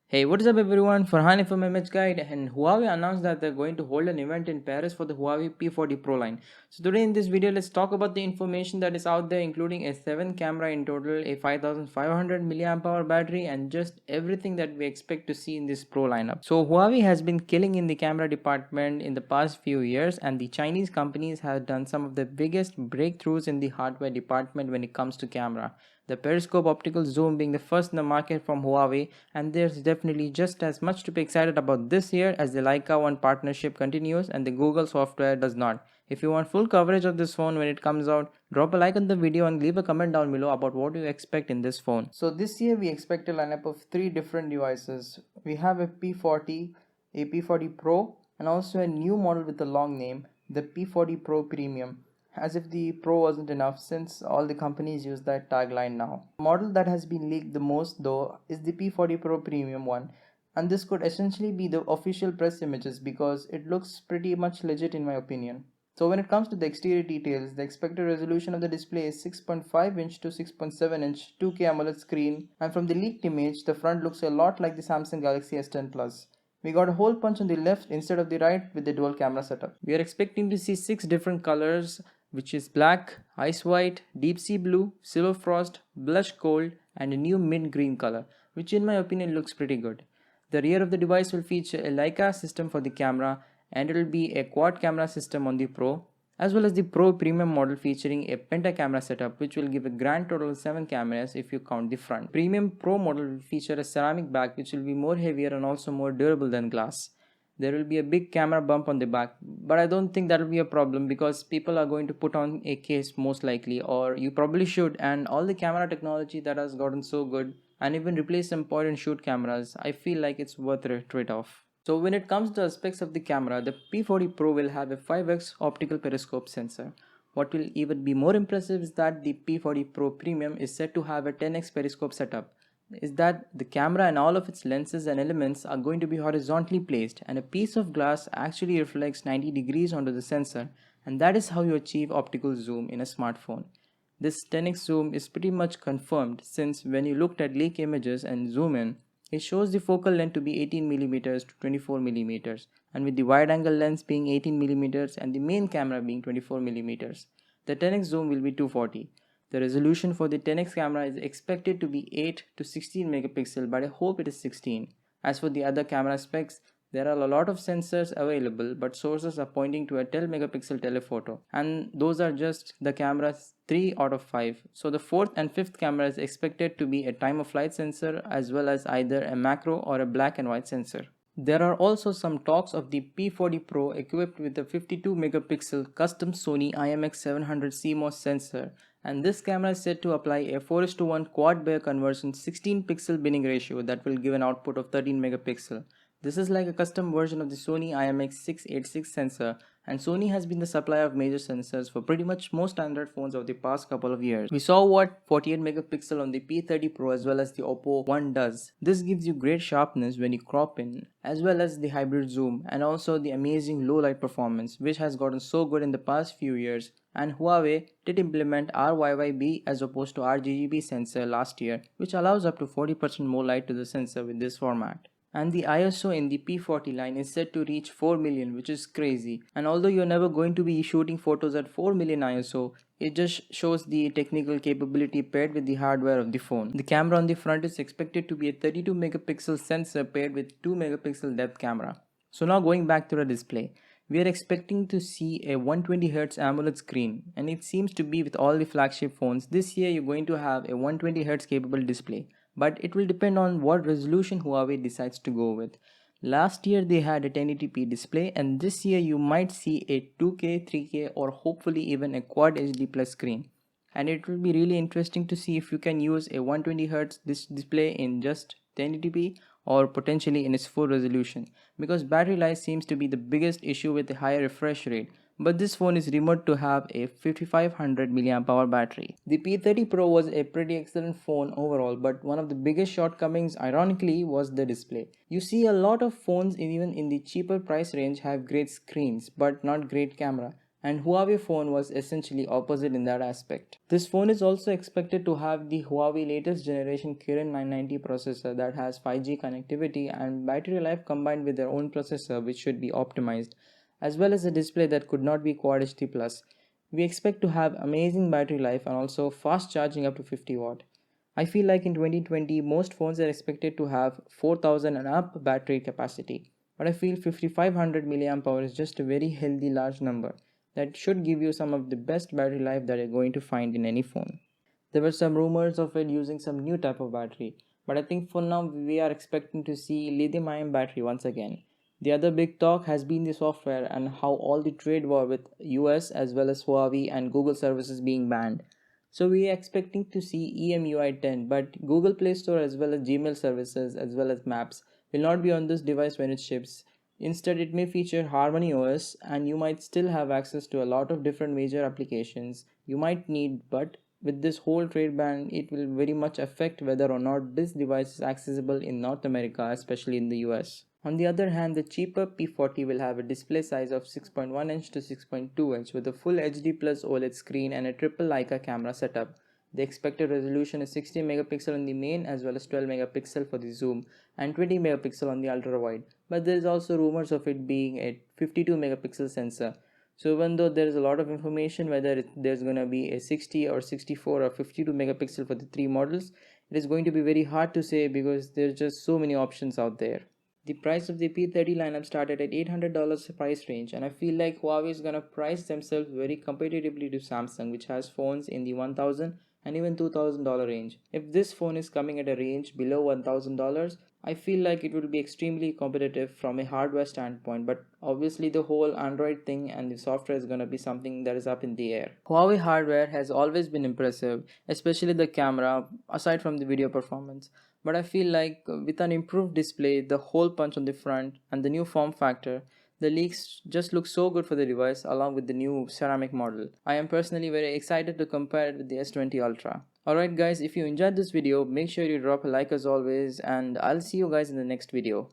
Hey, what's up everyone? Farhan from MH Guide, and Huawei announced that they're going to hold an event in Paris for the Huawei P40 Pro line. So today in this video, let's talk about the information that is out there, including a 7 camera in total, a 5500 mAh battery, and just everything that we expect to see in this Pro lineup. So Huawei has been killing in the camera department in the past few years, and the Chinese companies have done some of the biggest breakthroughs in the hardware department when it comes to camera. The periscope optical zoom being the first in the market from Huawei, and there's definitely just as much to be excited about this year as the Leica One partnership continues and the Google software does not. If you want full coverage of this phone when it comes out, drop a like on the video and leave a comment down below about what you expect in this phone. So this year we expect a lineup of 3 different devices. We have a P40, a P40 Pro, and also a new model with a long name, the P40 Pro Premium. As if the Pro wasn't enough, since all the companies use that tagline now. The model that has been leaked the most though is the P40 Pro Premium one, and this could essentially be the official press images because it looks pretty much legit in my opinion. So when it comes to the exterior details, the expected resolution of the display is 6.5 inch to 6.7 inch 2K AMOLED screen, and from the leaked image, the front looks a lot like the Samsung Galaxy S10 Plus. We got a hole punch on the left instead of the right with the dual camera setup. We are expecting to see 6 different colors, which is black, ice white, deep sea blue, silver frost, blush gold, and a new mint green color, which in my opinion looks pretty good. The rear of the device will feature a Leica system for the camera, and it will be a quad camera system on the Pro, as well as the Pro Premium model featuring a penta camera setup, which will give a grand total of 7 cameras if you count the front. Premium Pro model will feature a ceramic back, which will be more heavier and also more durable than glass. There will be a big camera bump on the back, but I don't think that will be a problem because people are going to put on a case most likely, or you probably should. And all the camera technology that has gotten so good, and even replace some point and shoot cameras, I feel like it's worth a trade off. So when it comes to aspects of the camera, the P40 Pro will have a 5x optical periscope sensor. What will even be more impressive is that the P40 Pro Premium is said to have a 10x periscope setup, is that the camera and all of its lenses and elements are going to be horizontally placed, and a piece of glass actually reflects 90 degrees onto the sensor, and that is how you achieve optical zoom in a smartphone. This 10x zoom is pretty much confirmed, since when you looked at leak images and zoom in, it shows the focal length to be 18mm to 24mm, and with the wide angle lens being 18mm and the main camera being 24mm. The 10x zoom will be 240. The resolution for the 10x camera is expected to be 8 to 16 megapixel, but I hope it is 16. As for the other camera specs, there are a lot of sensors available, but sources are pointing to a 12 megapixel telephoto, and those are just the cameras 3 out of 5. So the fourth and fifth camera is expected to be a time of flight sensor as well as either a macro or a black and white sensor. There are also some talks of the P40 Pro equipped with a 52 megapixel custom Sony IMX700 CMOS sensor, and this camera is said to apply a 4:1 quad Bayer conversion 16 pixel binning ratio that will give an output of 13 megapixel. This is like a custom version of the Sony IMX686 sensor, and Sony has been the supplier of major sensors for pretty much most Android phones of the past couple of years. We saw what 48 megapixel on the P30 Pro as well as the Oppo One does. This gives you great sharpness when you crop in, as well as the hybrid zoom, and also the amazing low light performance, which has gotten so good in the past few years. And Huawei did implement RYYB as opposed to RGB sensor last year, which allows up to 40% more light to the sensor with this format. And the ISO in the P40 line is set to reach 4 million, which is crazy. And although you're never going to be shooting photos at 4 million ISO, it just shows the technical capability paired with the hardware of the phone. The camera on the front is expected to be a 32 megapixel sensor paired with 2 megapixel depth camera. So now going back to the display, we are expecting to see a 120Hz AMOLED screen, and it seems to be with all the flagship phones. This year you're going to have a 120Hz capable display, but it will depend on what resolution Huawei decides to go with. Last year they had a 1080p display, and this year you might see a 2K, 3K, or hopefully even a Quad HD Plus screen. And it will be really interesting to see if you can use a 120Hz display in just 1080p or potentially in its full resolution, because battery life seems to be the biggest issue with the higher refresh rate, but this phone is rumored to have a 5500 mAh battery. The P30 Pro was a pretty excellent phone overall, but one of the biggest shortcomings ironically was the display. You see a lot of phones even in the cheaper price range have great screens but not great camera, and Huawei phone was essentially opposite in that aspect. This phone is also expected to have the Huawei latest generation Kirin 990 processor that has 5G connectivity and battery life combined with their own processor, which should be optimized, as well as a display that could not be Quad HD+. We expect to have amazing battery life and also fast charging up to 50 watt. I feel like in 2020 most phones are expected to have 4000 and up battery capacity, but I feel 5500 mAh is just a very healthy large number that should give you some of the best battery life that you're going to find in any phone. There were some rumors of it using some new type of battery, but I think for now we are expecting to see lithium ion battery once again. The other big talk has been the software and how all the trade war with US as well as Huawei and Google services being banned. So we are expecting to see EMUI 10, but Google Play Store as well as Gmail services as well as Maps will not be on this device when it ships. Instead, it may feature Harmony OS and you might still have access to a lot of different major applications you might need, but with this whole trade ban, it will very much affect whether or not this device is accessible in North America, especially in the US. On the other hand, the cheaper P40 will have a display size of 6.1 inch to 6.2 inch with a full HD plus OLED screen and a triple Leica camera setup. The expected resolution is 60 megapixel on the main as well as 12 megapixel for the zoom and 20 megapixel on the ultra wide. But there is also rumors of it being a 52 megapixel sensor. So even though there is a lot of information whether there's going to be a 60 or 64 or 52 megapixel for the three models, it is going to be very hard to say because there's just so many options out there. The price of the P30 lineup started at $800 price range, and I feel like Huawei is gonna price themselves very competitively to Samsung, which has phones in the $1,000 and even $2,000 range. If this phone is coming at a range below $1,000, I feel like it will be extremely competitive from a hardware standpoint, but obviously the whole Android thing and the software is gonna be something that is up in the air. Huawei hardware has always been impressive, especially the camera, aside from the video performance. But I feel like with an improved display, the hole punch on the front, and the new form factor, the leaks just look so good for the device along with the new ceramic model. I am personally very excited to compare it with the S20 Ultra. Alright guys, if you enjoyed this video, make sure you drop a like as always, and I'll see you guys in the next video.